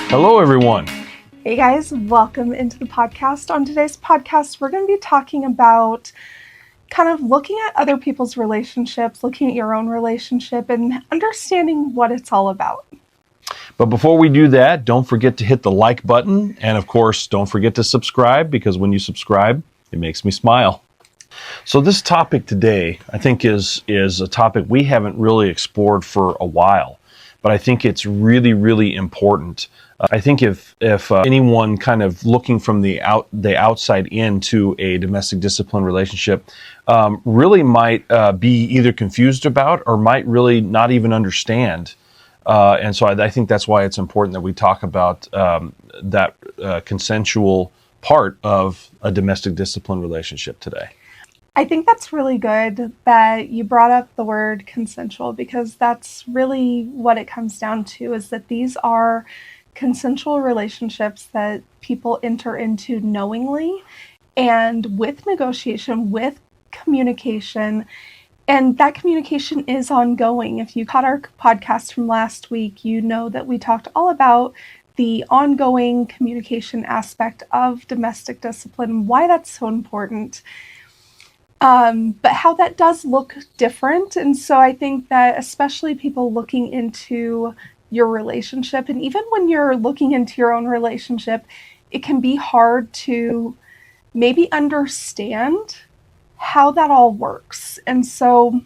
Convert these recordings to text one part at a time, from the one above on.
Hello, everyone. Hey guys, welcome into the podcast. On today's podcast, we're going to be talking about kind of looking at other people's relationships, looking at your own relationship, and understanding what it's all about. But before we do that, don't forget to hit the like button. And of course, don't forget to subscribe, because when you subscribe, it makes me smile. So this topic today, I think, is a topic we haven't really explored for a while. But I think it's really, really important. I think if anyone kind of looking from the outside into a domestic discipline relationship really might be either confused about or might really not even understand. And so I think that's why it's important that we talk about that consensual part of a domestic discipline relationship today. I think that's really good that you brought up the word consensual, because that's really what it comes down to, is that these are consensual relationships that people enter into knowingly and with negotiation, with communication, and that communication is ongoing. If you caught our podcast from last week, you know that we talked all about the ongoing communication aspect of domestic discipline, why that's so important. But how that does look different. And so I think that especially people looking into your relationship, and even when you're looking into your own relationship, it can be hard to maybe understand how that all works. And so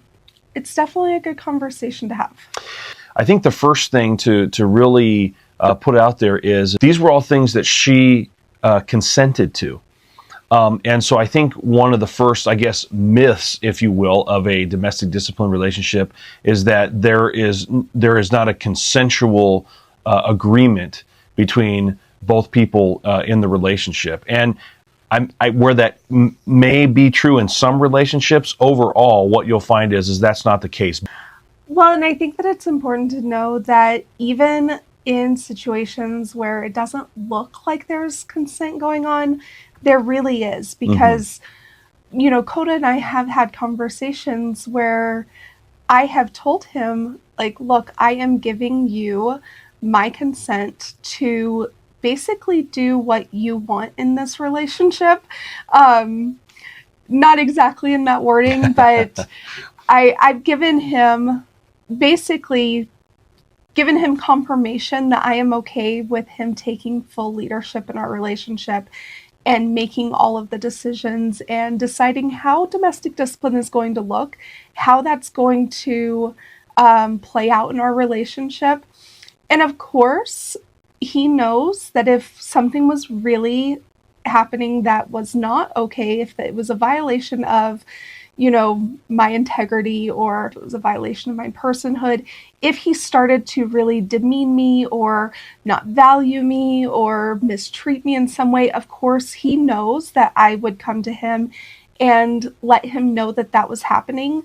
it's definitely a good conversation to have. I think the first thing to really put out there is these were all things that she consented to. And so I think one of the first, I guess, myths, if you will, of a domestic discipline relationship is that there is not a consensual agreement between both people in the relationship. And where that may be true in some relationships, overall, what you'll find is that's not the case. Well, and I think that it's important to know that even in situations where it doesn't look like there's consent going on, there really is, because, you know, Coda and I have had conversations where I have told him, like, look, I am giving you my consent to basically do what you want in this relationship. Not exactly in that wording, but I've given him confirmation that I am okay with him taking full leadership in our relationship and making all of the decisions and deciding how domestic discipline is going to look, how that's going to play out in our relationship. And of course, he knows that if something was really happening that was not okay, if it was a violation of, you know, my integrity, or if it was a violation of my personhood, if he started to really demean me or not value me or mistreat me in some way, of course, he knows that I would come to him and let him know that that was happening.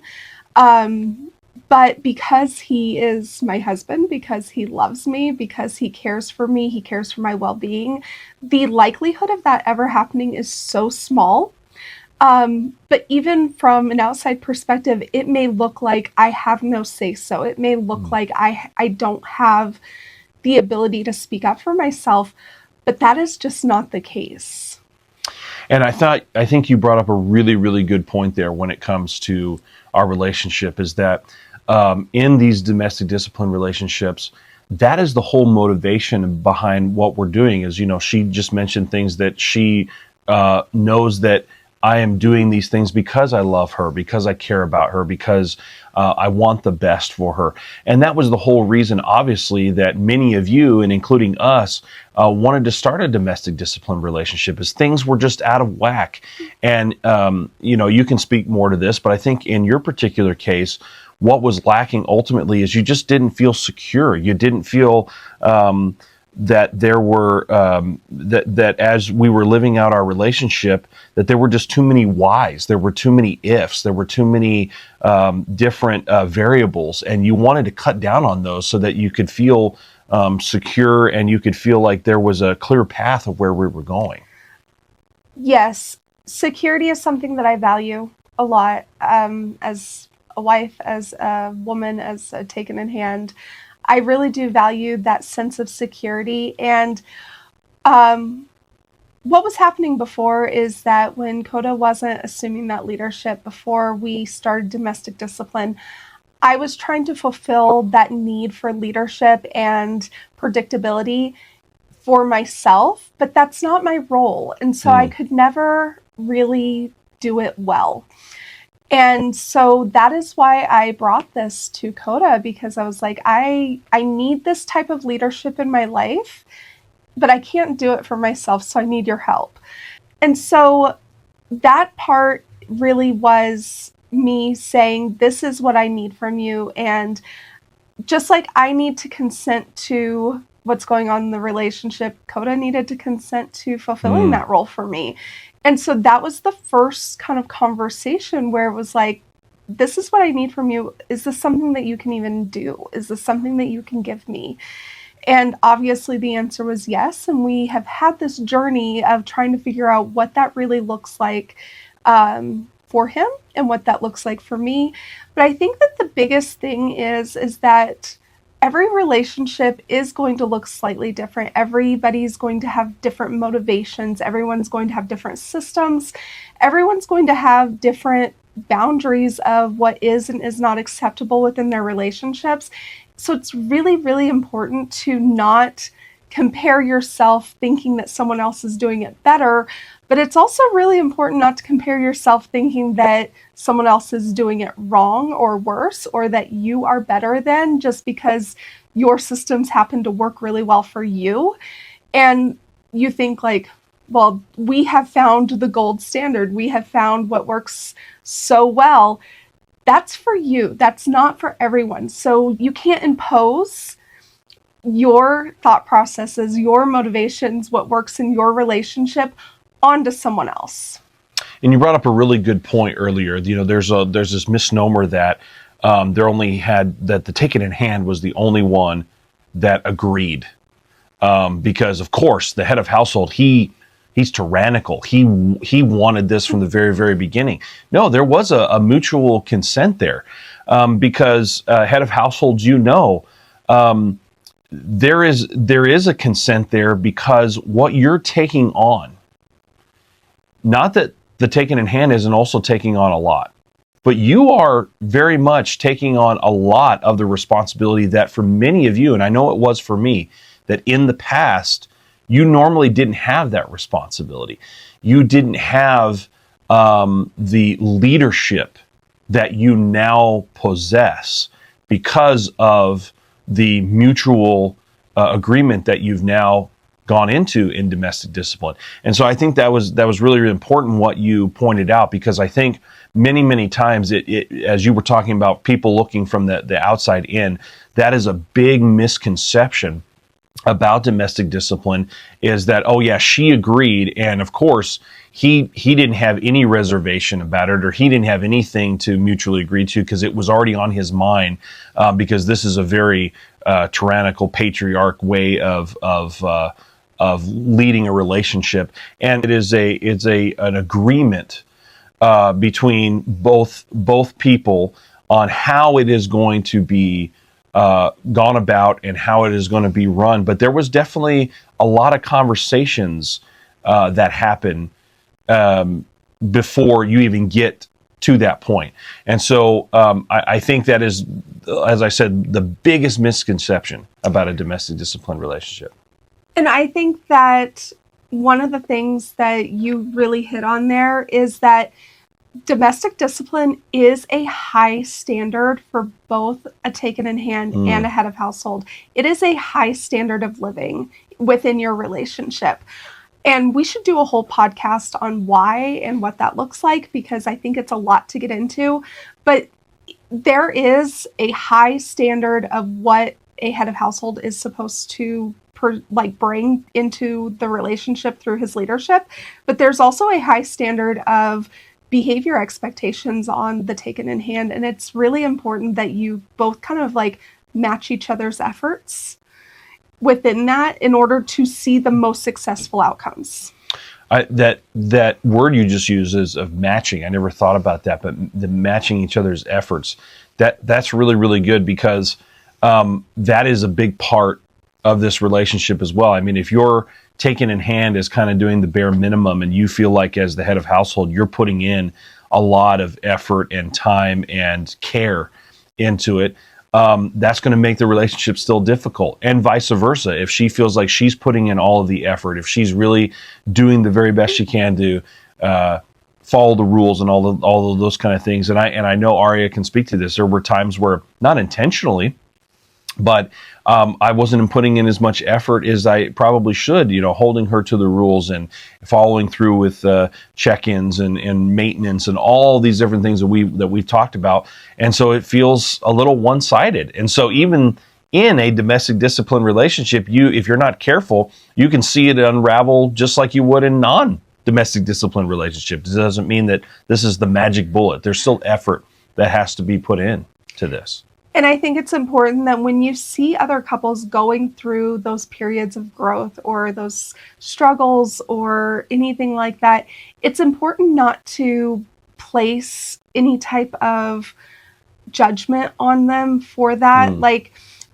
But because he is my husband, because he loves me, because he cares for me, he cares for my well-being, the likelihood of that ever happening is so small. But even from an outside perspective, it may look like I have no say-so. It may look like I don't have the ability to speak up for myself, but that is just not the case. And I think you brought up a really, really good point there when it comes to our relationship, is that in these domestic discipline relationships, that is the whole motivation behind what we're doing. Is, you know, she just mentioned things that she knows that I am doing these things because I love her, because I care about her, because I want the best for her. And that was the whole reason, obviously, that many of you, and including us, wanted to start a domestic discipline relationship, as things were just out of whack. And, you know, you can speak more to this, but I think in your particular case, what was lacking ultimately is you just didn't feel secure. You didn't feel that there were that as we were living out our relationship, that there were just too many whys, there were too many ifs, there were too many different variables, and you wanted to cut down on those so that you could feel secure and you could feel like there was a clear path of where we were going. Yes, security is something that I value a lot, as a wife, as a woman, as a taken in hand, I really do value that sense of security. And what was happening before is that when Coda wasn't assuming that leadership before we started domestic discipline, I was trying to fulfill that need for leadership and predictability for myself, but that's not my role. And so I could never really do it well. And so that is why I brought this to Coda, because I was like, I need this type of leadership in my life, but I can't do it for myself, so I need your help. And so that part really was me saying, this is what I need from you. And just like I need to consent to what's going on in the relationship, Coda needed to consent to fulfilling that role for me. And so that was the first kind of conversation where it was like, this is what I need from you. Is this something that you can even do? Is this something that you can give me? And obviously the answer was yes. And we have had this journey of trying to figure out what that really looks like for him and what that looks like for me. But I think that the biggest thing is that every relationship is going to look slightly different. Everybody's going to have different motivations. Everyone's going to have different systems. Everyone's going to have different boundaries of what is and is not acceptable within their relationships. So it's really, really important to not compare yourself thinking that someone else is doing it better, but it's also really important not to compare yourself thinking that someone else is doing it wrong or worse, or that you are better than just because your systems happen to work really well for you. And you think like, well, we have found the gold standard. We have found what works so well. That's for you. That's not for everyone. So you can't impose your thought processes, your motivations, what works in your relationship onto someone else. And you brought up a really good point earlier. You know, there's this misnomer that that the taken in hand was the only one that agreed, because of course the head of household, he's tyrannical. He wanted this from the very, very beginning. No, there was a mutual consent there, because head of households, there is a consent there, because what you're taking on, not that the taken in hand isn't also taking on a lot, but you are very much taking on a lot of the responsibility that for many of you, and I know it was for me, that in the past, you normally didn't have that responsibility. You didn't have the leadership that you now possess because of the mutual agreement that you've now gone into in domestic discipline. And so I think that was really, really important what you pointed out, because I think many, many times as you were talking about people looking from the outside in, that is a big misconception about domestic discipline, is that, oh yeah, she agreed, and of course he didn't have any reservation about it, or he didn't have anything to mutually agree to, because it was already on his mind, because this is a very tyrannical, patriarch way of leading a relationship, and it's an agreement between both people on how it is going to be gone about and how it is going to be run. But there was definitely a lot of conversations that happen before you even get to that point. And so I think that is, as I said, the biggest misconception about a domestic discipline relationship. And I think that one of the things that you really hit on there is that domestic discipline is a high standard for both a taken in hand and a head of household. It is a high standard of living within your relationship. And we should do a whole podcast on why and what that looks like, because I think it's a lot to get into. But there is a high standard of what a head of household is supposed to bring into the relationship through his leadership. But there's also a high standard of behavior expectations on the taken in hand. And it's really important that you both kind of match each other's efforts within that in order to see the most successful outcomes. That word you just used is of matching. I never thought about that, but the matching each other's efforts. That's really, really good, because that is a big part of this relationship as well. I mean, if you're taken in hand as kind of doing the bare minimum, and you feel like as the head of household, you're putting in a lot of effort and time and care into it, that's going to make the relationship still difficult, and vice versa. If she feels like she's putting in all of the effort, if she's really doing the very best she can to follow the rules and all of those kind of things, and I know Aria can speak to this. There were times where, not intentionally, but I wasn't putting in as much effort as I probably should, holding her to the rules and following through with check-ins and maintenance and all these different things that we've talked about. And so it feels a little one-sided. And so even in a domestic discipline relationship, if you're not careful, you can see it unravel just like you would in non-domestic discipline relationships. It doesn't mean that this is the magic bullet. There's still effort that has to be put in to this. And I think it's important that when you see other couples going through those periods of growth or those struggles or anything like that, it's important not to place any type of judgment on them for that. Like,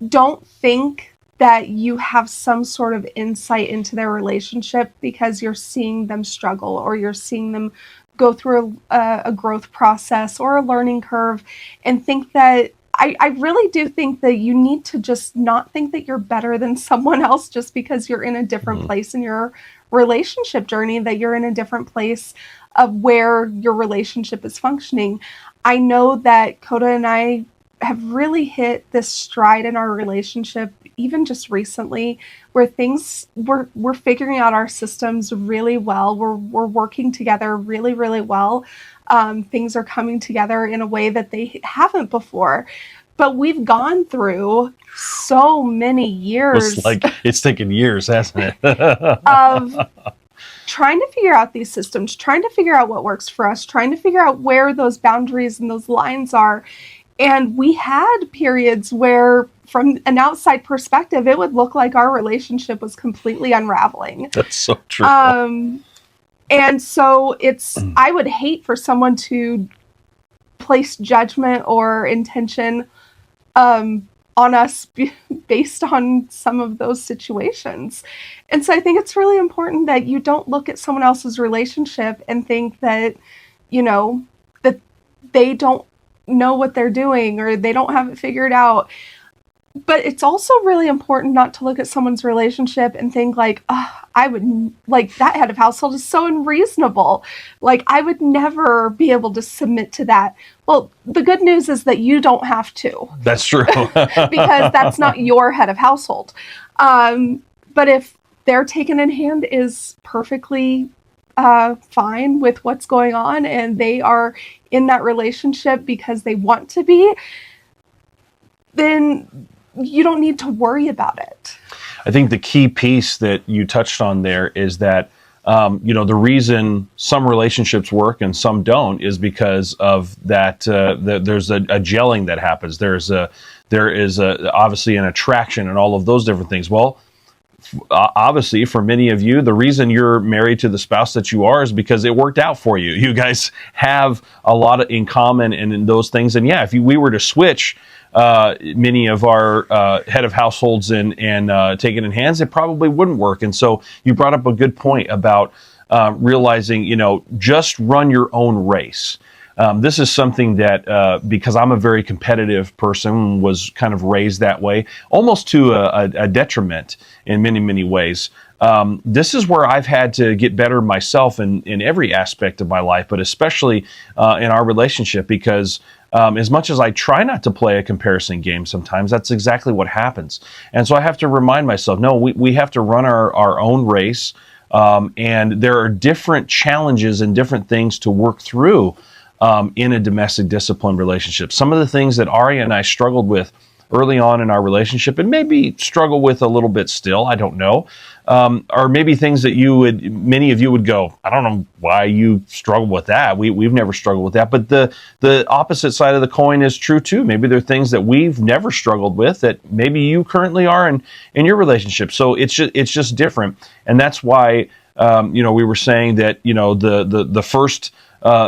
don't think that you have some sort of insight into their relationship because you're seeing them struggle or you're seeing them go through a growth process or a learning curve, and think that I really do think that you need to just not think that you're better than someone else just because you're in a different place in your relationship journey, that you're in a different place of where your relationship is functioning. I know that Coda and I have really hit this stride in our relationship, even just recently, where we're figuring out our systems really well. We're working together really, really well. Things are coming together in a way that they haven't before. But we've gone through so many years. It's like it's taken years, hasn't it? Of trying to figure out these systems, trying to figure out what works for us, trying to figure out where those boundaries and those lines are. And we had periods where, from an outside perspective, it would look like our relationship was completely unraveling. That's so true. And so I would hate for someone to place judgment or intention on us based on some of those situations. And so I think it's really important that you don't look at someone else's relationship and think that, that they don't know what they're doing or they don't have it figured out. But it's also really important not to look at someone's relationship and think like, I would, like, that head of household is so unreasonable. Like, I would never be able to submit to that. Well, the good news is that you don't have to. That's true. Because that's not your head of household. But if their taken in hand is perfectly fine with what's going on and they are in that relationship because they want to be, then you don't need to worry about it. I think the key piece that you touched on there is that, the reason some relationships work and some don't is because of that. There's a gelling that happens. There is obviously an attraction and all of those different things. Well, obviously, for many of you, the reason you're married to the spouse that you are is because it worked out for you. You guys have a lot in common and in those things. And yeah, if we were to switch many of our head of households and take it in hands, it probably wouldn't work. And so you brought up a good point about realizing, just run your own race. This is something that, because I'm a very competitive person, was kind of raised that way, almost to a detriment in many, many ways. This is where I've had to get better myself in every aspect of my life, but especially in our relationship, because as much as I try not to play a comparison game sometimes, that's exactly what happens. And so I have to remind myself, no, we have to run our own race, and there are different challenges and different things to work through in a domestic discipline relationship. Some of the things that Aria and I struggled with early on in our relationship, and maybe struggle with a little bit still, I don't know, or maybe things that many of you would go, I don't know why you struggle with that. We've never struggled with that. But the opposite side of the coin is true too. Maybe there are things that we've never struggled with that maybe you currently are in your relationship. So it's just different. And that's why we were saying that, the first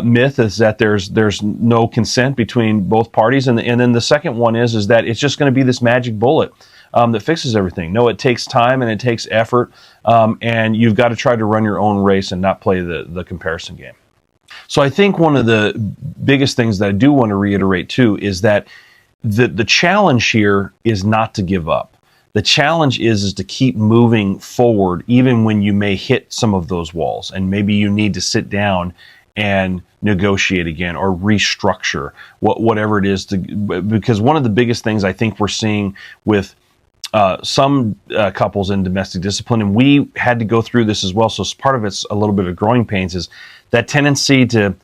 myth is that there's no consent between both parties, and then the second one is that it's just going to be this magic bullet that fixes everything. No, it takes time and it takes effort, and you've got to try to run your own race and not play the comparison game. So I think one of the biggest things that I do want to reiterate too is that the challenge here is not to give up. The challenge is to keep moving forward even when you may hit some of those walls, and maybe you need to sit down and negotiate again or restructure whatever it is, because one of the biggest things I think we're seeing with some couples in domestic discipline, and we had to go through this as well, so part of it's a little bit of growing pains, is that tendency to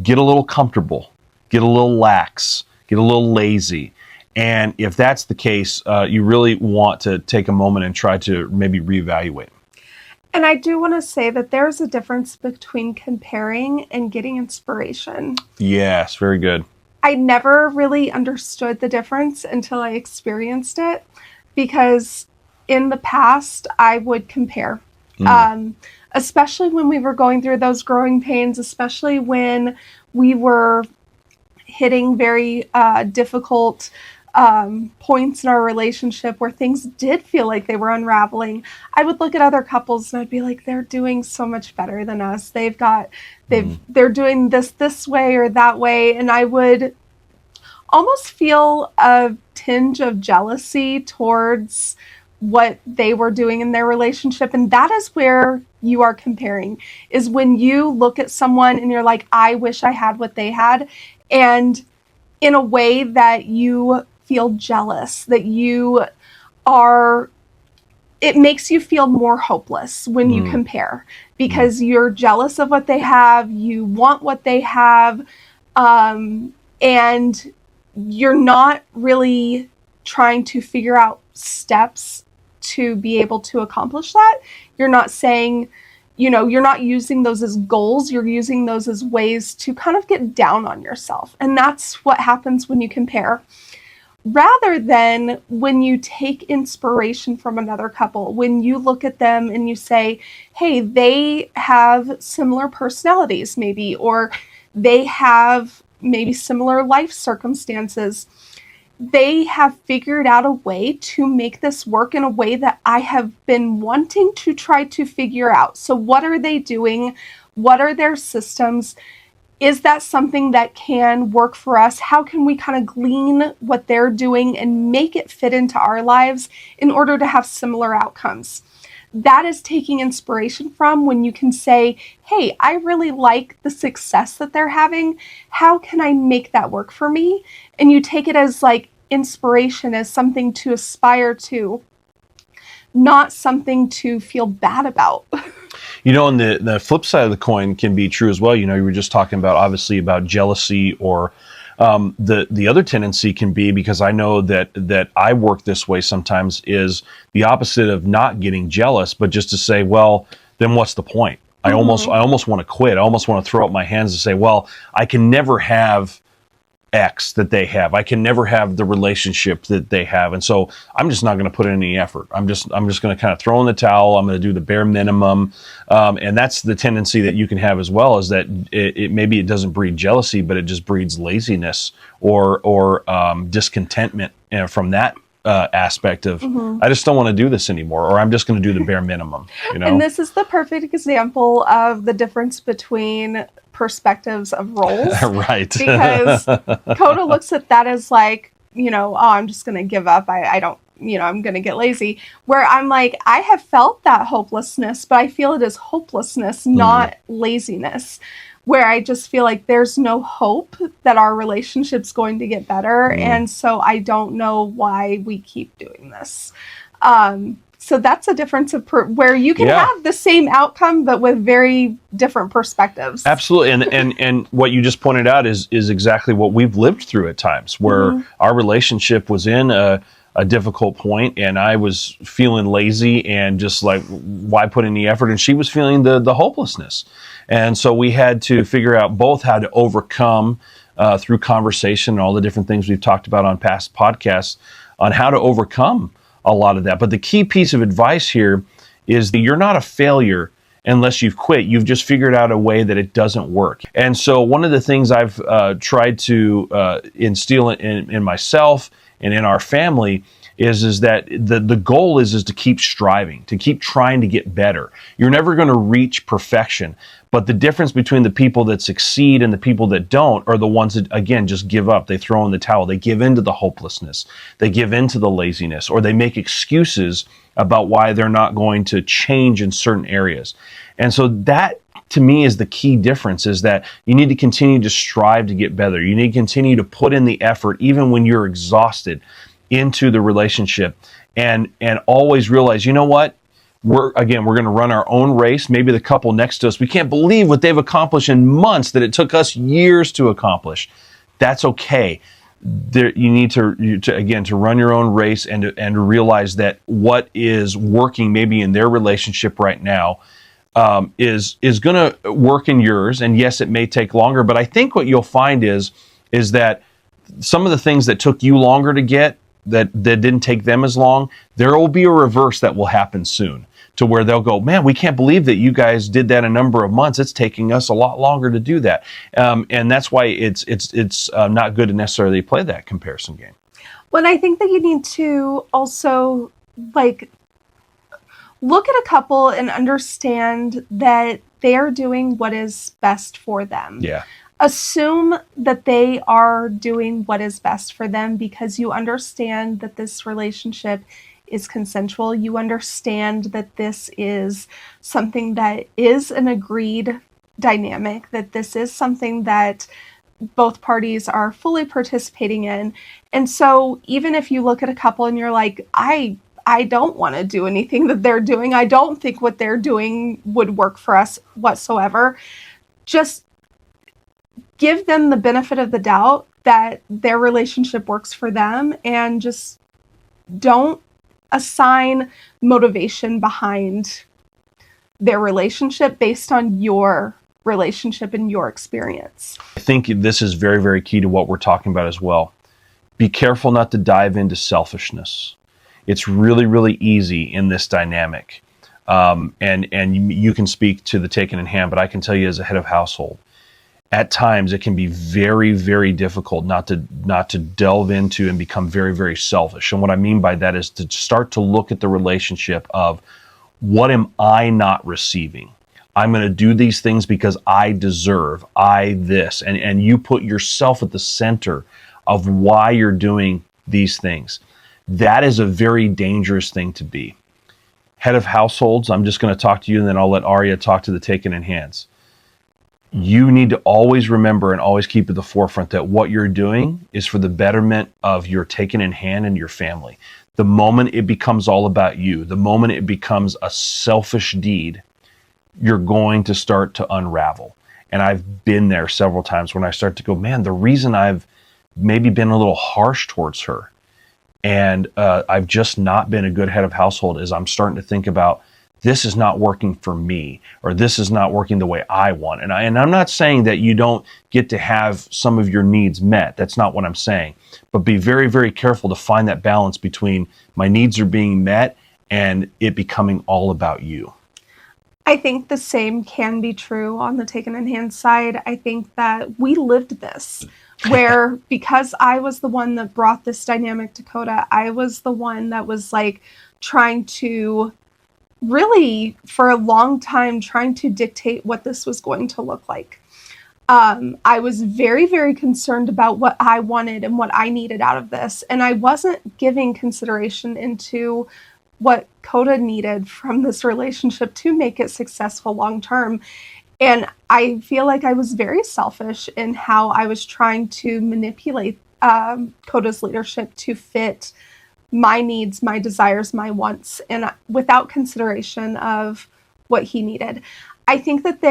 get a little comfortable, get a little lax, get a little lazy. And if that's the case, you really want to take a moment and try to maybe reevaluate. And I do want to say that there's a difference between comparing and getting inspiration. Yes, very good. I never really understood the difference until I experienced it, because in the past I would compare, especially when we were going through those growing pains, especially when we were hitting very difficult points in our relationship where things did feel like they were unraveling. I would look at other couples and I'd be like, they're doing so much better than us. They're doing this way or that way. And I would almost feel a tinge of jealousy towards what they were doing in their relationship. And that is where you are comparing, is when you look at someone and you're like, I wish I had what they had. And in a way that you feel jealous, that it makes you feel more hopeless when you compare, because you're jealous of what they have, you want what they have, and you're not really trying to figure out steps to be able to accomplish that. You're not saying, you're not using those as goals, you're using those as ways to kind of get down on yourself. And that's what happens when you compare. Rather than when you take inspiration from another couple, when you look at them and you say, hey, they have similar personalities maybe, or they have maybe similar life circumstances. They have figured out a way to make this work in a way that I have been wanting to try to figure out. So what are they doing? What are their systems? Is that something that can work for us? How can we kind of glean what they're doing and make it fit into our lives in order to have similar outcomes? That is taking inspiration from when you can say, hey, I really like the success that they're having. How can I make that work for me? And you take it as like inspiration, as something to aspire to, not something to feel bad about. And the flip side of the coin can be true as well. You were just talking about, obviously, about jealousy, or the other tendency can be, because I know that I work this way sometimes, is the opposite of not getting jealous, but just to say, well, then what's the point? I almost want to quit. I almost want to throw up my hands and say, well, I can never have X that they have. I can never have the relationship that they have, and so I'm just not going to put in any effort. I'm just going to kind of throw in the towel. I'm going to do the bare minimum, and that's the tendency that you can have as well. Is that maybe it doesn't breed jealousy, but it just breeds laziness or discontentment from that aspect of I just don't want to do this anymore, or I'm just going to do the bare minimum. And this is the perfect example of the difference between perspectives of roles. Right. Because Coda looks at that as like, I'm just going to give up. I don't, I'm going to get lazy. Where I'm like, I have felt that hopelessness, but I feel it as hopelessness, not laziness. Where I just feel like there's no hope that our relationship's going to get better. And so I don't know why we keep doing this. So that's a difference of where you can have the same outcome, but with very different perspectives. Absolutely. And what you just pointed out is exactly what we've lived through at times, where our relationship was in a difficult point, and I was feeling lazy and just like, why put in the effort? And she was feeling the hopelessness. And so we had to figure out both how to overcome through conversation and all the different things we've talked about on past podcasts on how to overcome a lot of that. But the key piece of advice here is that you're not a failure unless you've quit. You've just figured out a way that it doesn't work. And so one of the things I've tried to instill in myself and in our family is that the goal is to keep striving, to keep trying to get better. You're never going to reach perfection, but the difference between the people that succeed and the people that don't are the ones that, again, just give up. They throw in the towel. They give into the hopelessness. They give into the laziness, or they make excuses about why they're not going to change in certain areas. And so that, to me, is the key difference, is that you need to continue to strive to get better. You need to continue to put in the effort, even when you're exhausted, into the relationship, and always realize, you know what? We're going to run our own race. Maybe the couple next to us, we can't believe what they've accomplished in months that it took us years to accomplish. That's okay. You need to run your own race and to realize that what is working maybe in their relationship right now is going to work in yours. And yes, it may take longer, but I think what you'll find is that some of the things that took you longer to get, that didn't take them as long, there will be a reverse that will happen soon, to where they'll go, man, we can't believe that you guys did that a number of months. It's taking us a lot longer to do that. And that's why it's not good to necessarily play that comparison game. Well, I think that you need to also look at a couple and understand that they are doing what is best for them. Yeah. Assume that they are doing what is best for them, because you understand that this relationship is consensual. You understand that this is something that is an agreed dynamic, that this is something that both parties are fully participating in. And so even if you look at a couple and you're like, I don't want to do anything that they're doing, I don't think what they're doing would work for us whatsoever, just give them the benefit of the doubt that their relationship works for them, and just don't assign motivation behind their relationship based on your relationship and your experience. I think this is very, very key to what we're talking about as well. Be careful not to dive into selfishness. It's really, really easy in this dynamic. And you can speak to the taken in hand, but I can tell you as a head of household, at times it can be very, very difficult not to delve into and become very, very selfish. And what I mean by that is to start to look at the relationship of, what am I not receiving? I'm going to do these things because I deserve, and you put yourself at the center of why you're doing these things. That is a very dangerous thing to be. Head of households, I'm just going to talk to you, and then I'll let Arya talk to the taken in hands. You need to always remember and always keep at the forefront that what you're doing is for the betterment of your taken in hand and your family. The moment it becomes all about you, the moment it becomes a selfish deed, you're going to start to unravel. And I've been there several times when I start to go, man, the reason I've maybe been a little harsh towards her and I've just not been a good head of household is I'm starting to think about, this is not working for me, or this is not working the way I want. And I'm not saying that you don't get to have some of your needs met. That's not what I'm saying. But be very, very careful to find that balance between my needs are being met and it becoming all about you. I think the same can be true on the taken in hand side. I think that we lived this, where because I was the one that brought this dynamic to Coda, I was the one that was trying to really, for a long time, trying to dictate what this was going to look like. I was very, very concerned about what I wanted and what I needed out of this. And I wasn't giving consideration into what Coda needed from this relationship to make it successful long term. And I feel like I was very selfish in how I was trying to manipulate Coda's leadership to fit my needs, my desires, my wants, and without consideration of what he needed. I think that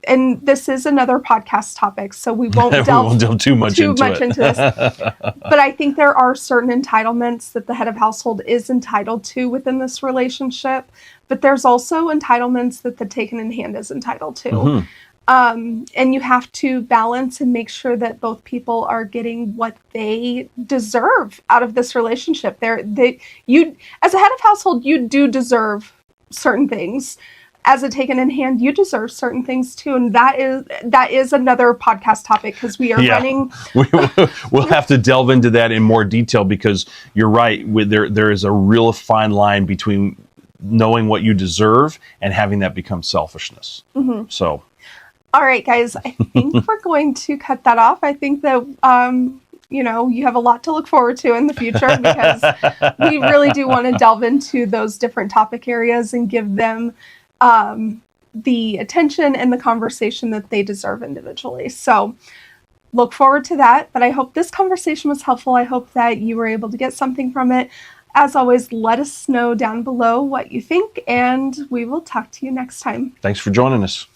and this is another podcast topic, so we won't delve too much into this. But I think there are certain entitlements that the head of household is entitled to within this relationship, but there's also entitlements that the taken in hand is entitled to. Mm-hmm. And you have to balance and make sure that both people are getting what they deserve out of this relationship. You, as a head of household, you do deserve certain things. as a taken in hand, you deserve certain things too, and that is another podcast topic because we are running. We'll have to delve into that in more detail because you're right. There is a real fine line between knowing what you deserve and having that become selfishness. So, all right, guys, I think we're going to cut that off. I think that you have a lot to look forward to in the future because we really do want to delve into those different topic areas and give them the attention and the conversation that they deserve individually. So look forward to that. But I hope this conversation was helpful. I hope that you were able to get something from it. As always, let us know down below what you think, and we will talk to you next time. Thanks for joining us.